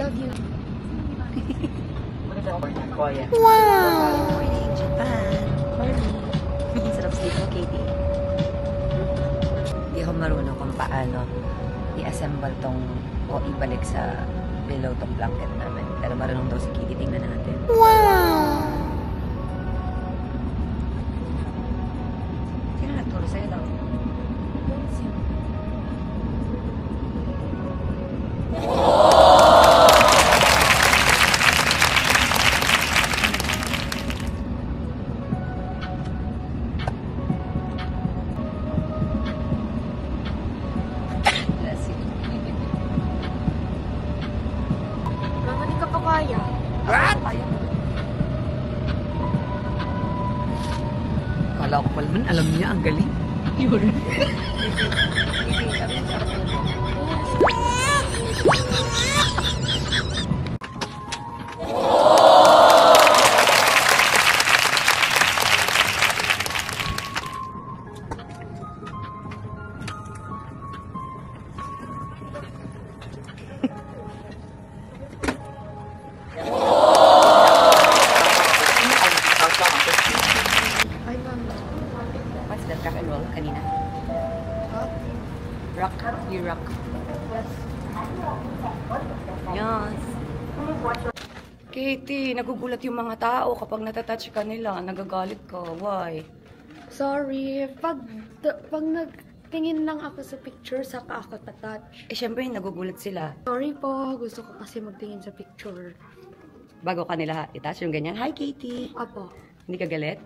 love you. Wow! Morning, Japan. Morning. Sarap sleep mo, Katie. Hindi ako marunong kung paano i-assemble tong o ibalik sa below tong blanket namin. Pero marunong daw si Katie. Tingnan natin. Wow! Sino nagturo sa'yo daw? Kala ko pala man, alam niya, ang galing. Yun. What's that rock and roll kanina? Rock, you rock. Yes. Katie, nagugulat yung mga tao kapag natatouch ka nila. Nagagalit ka. Why? Sorry. Pag nagtingin lang ako sa picture, saka ako tatouch. Eh, syempre, nagugulat sila. Sorry po. Gusto ko kasi magtingin sa picture. Bago ka nila itouch yung ganyan. Hi, Katie. Apo. Hindi ka galit?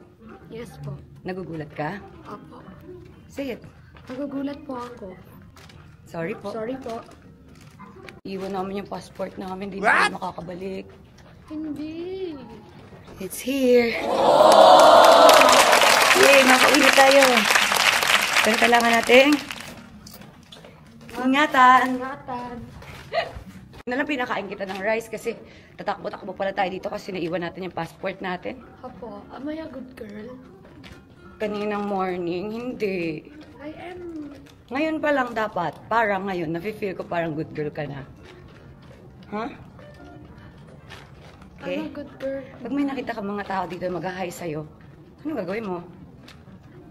Yes po. Nagugulat ka? Apo. Say it. Nagugulat po ako. Sorry po. Sorry po. Iwan namin yung passport namin. Hindi na makakabalik. Hindi. It's here. Yay, makauwi na tayo. Pero kailangan natin ingatan. Ingatan. Nalang pinakain kita ng rice kasi tatakbo-takbo pala tayo dito kasi naiwan natin yung passport natin. Apo. Am I a good girl? Kaninang morning, hindi. I am. Ngayon pa lang dapat. Parang ngayon, nafe-feel ko parang good girl ka na. Huh? Okay? I'm a good girl. Pag may nakita ka mga tao dito mag-hi sa'yo, ano gagawin mo?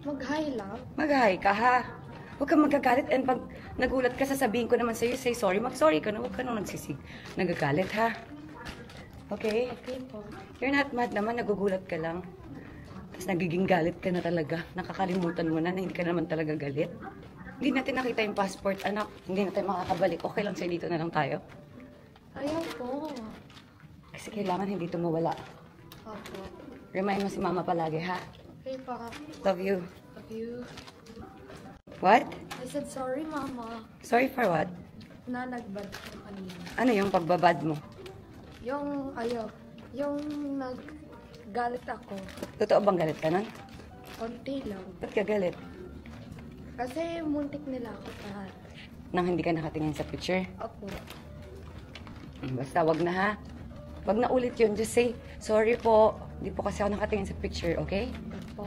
Mag-hi lang. Mag-hi ka ha. Huwag kang magagalit and pag nagulat ka, sasabihin ko naman sa'yo, say sorry. Mag-sorry ka na. Huwag ka nang nagagalit ha. Okay? Okay po. You're not mad naman. Nagugulat ka lang. Tapos nagiging galit ka na talaga. Nakakalimutan mo na hindi ka naman talaga galit. Hindi natin nakita yung passport, anak. Hindi natin makakabalik. Okay lang sa'yo, dito na lang tayo. Ayaw po. Kasi kailangan hindi ito mawala. Apo. Remind mo si mama palagi, ha? Okay pa. Love you. Love you. What? I said sorry, Mama. Sorry for what? Na nagbad ko kanina. Ano yung pagbabad mo? Yung naggalit ako. Totoo bang galit ka nun? Konti lang. Ba't ka galit? Kasi muntik nila ako pa. Nang hindi ka nakatingin sa picture? Opo. Basta wag na ha. Wag na ulit yun. Just say, sorry po. Hindi po kasi ako nakatingin sa picture, okay? Opo.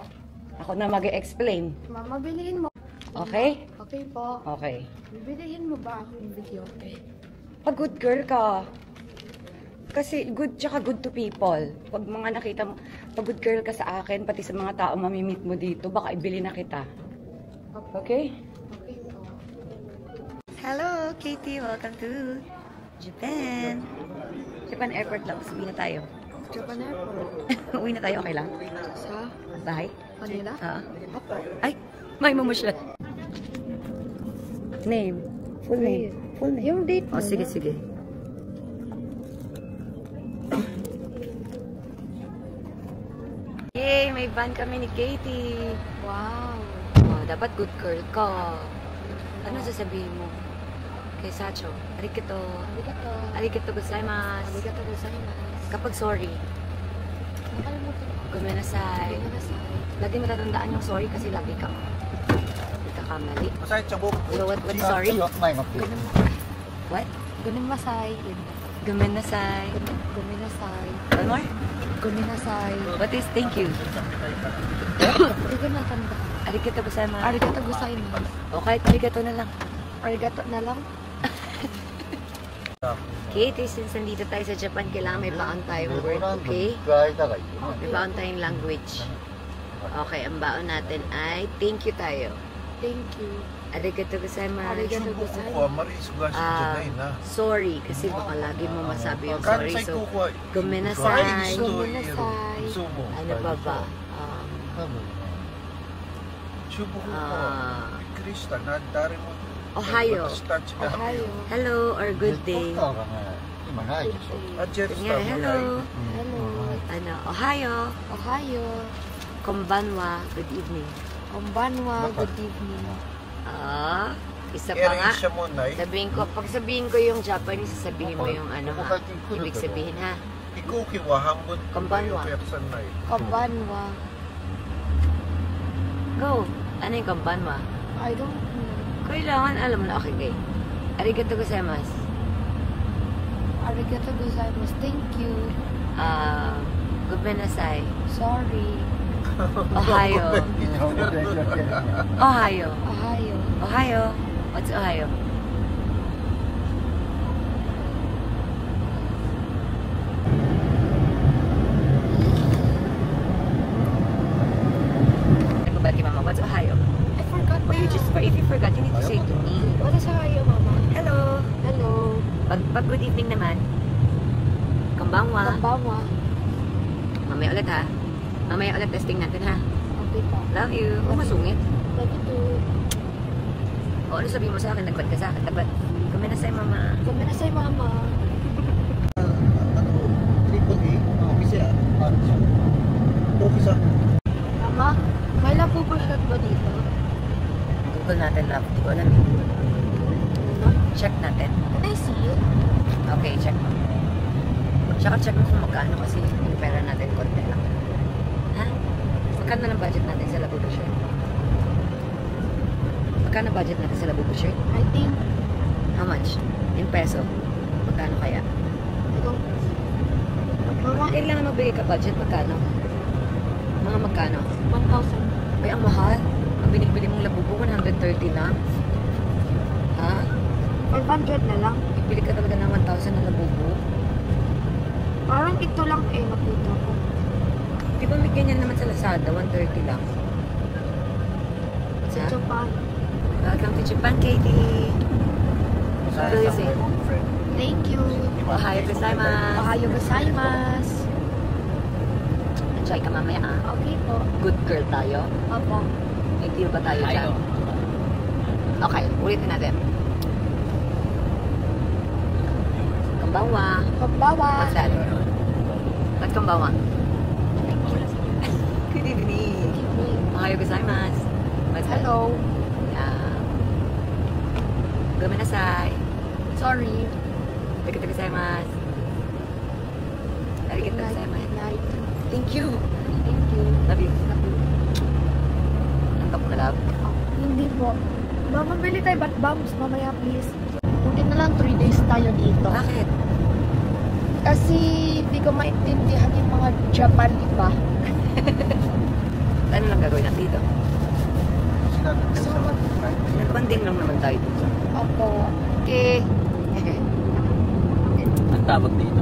Ako na mag-explain. Mama, bilihin mo. Okay? Okay po. Okay. Bibilihin mo ba ako yung video? Okay. Pag good girl ka. Kasi good, tsaka good to people. Pag mga nakita mo, pag good girl ka sa akin, pati sa mga tao mamimit mo dito, baka ibili na kita. Okay? Okay po. Hello, Katie. Welcome to Japan. Japan Airport lang. Sabihin na tayo. Japan Airport. Uwi na tayo, okay lang? Sa Bye. Manila? Opo. Ay, may mamushlat. Name. Full name. Full name. Yung date mo. Oh, sige, sige. Yay! May van kami ni Katie. Wow. Oh, dapat good girl ka. Ano sasabihin mo? Kay Sacho. Arigato. Arigato. Arigato gozaimasu. Arigato gozaimasu. Kapag sorry, Nakalimutan ko. gumenasay. Gumenasai. Lagi matatandaan yung sorry kasi lagi ka kamali. Masay chabok. So what sorry? What? Gumenasai. Gumenasay. Gumenasai. One more? Gumenasai. What is thank you? Hindi ko natanda. Arigato gozaimasu. Arigato gozaimasu. O kahit arigato na lang. Arigato na lang. Katie, since nandito tayo sa Japan, kailangan may baon tayong word, okay? May baon tayong language. Okay, ang baon natin ay thank you tayo. Thank you. Arigatou gozaimasu. Arigatou gozaimasu. Sorry, kasi baka lagi mo masabi yung sorry. So, gomenasai. Gomenasai. Ano pa ba? Ohayo. Ohayo. Hello or good day. Yeah, hello. Hello. Ano, Ohayo. Ohayo. Konbanwa. Good evening. Konbanwa. Good evening. Isa pa nga. Sabihin ko, pag sabihin ko yung Japanese, sasabihin mo yung ano ha. Ibig sabihin ha. Konbanwa. Konbanwa. Go. Ano yung konbanwa? I don't know. Kailangan alam mo na. Okay, okay. Arigatou gozaimasu. Arigatou gozaimasu. Thank you. Gomenasai. Sorry. Ohayo. Ohayo. Ohayo. Ohayo. What's Ohayo? Bati mama, what's Ohayo? I forgot. Well, if you forgot, you need to say to me. What is Ohayo, Mama? Hello. Hello. Pag good evening naman. Konbanwa. Konbanwa. Mamaya ulit ha. Mamaya ulit testing natin ha. Okay pa. Love you. Huwag masungit. Love you too. O ano sabihin mo sa akin? Nagbat ka sa akin. Nagbat. Kuminasay mama. Gomenasai, Mama. Mama, may labubo shot ba dito? Google natin, love. Hindi ko alam eh. Check natin. Can I see it? Okay, check mo. Tsaka check mo kung magkano kasi yung pera natin konti lang. Ha? Magkano ng budget natin sa Labubu shirt? Magkano budget natin sa Labubu shirt? I think, How much? In peso? Magkano kaya? I don't Mama, Kailangan magbigay ka budget, magkano? Mga magkano? 1,000. Ay, ang mahal. Ang binibili mong Labubu, 130 lang. Ha? 500 na lang. Bibili ka talaga ng 1,000 na Labubu? Parang ito lang nakita ko. Di ba may ganyan naman sa Lazada? 130 lang. Sa Ha? Japan. Welcome to Japan, Katie. What do you say? Thank you. Ohayo gozaimasu. Ohayo gozaimasu. Enjoy ka mamaya ah. Okay po. Good girl tayo. Opo. May deal ba tayo dyan? Okay, ulitin natin. Konbanwa. Konbanwa. What's that? What's konbanwa? Good evening. Ohayo gozaimasu. What's that? Hello. Yeah. Gomenasai. Sorry. Arigatou gozaimasu. Arigatou gozaimasu. Night. Thank you. Thank you. Love you. Tanggap mo na love. Hindi po. Mama, bili tayo ba't bombs mamaya, please. Buti na lang 3 days tayo dito. Bakit? Kasi hindi ko maintindihan yung mga Japan iba. Ano lang gagawin natin dito? So, Nagbanding lang naman tayo dito. Opo. Okay. Ang tawag dito.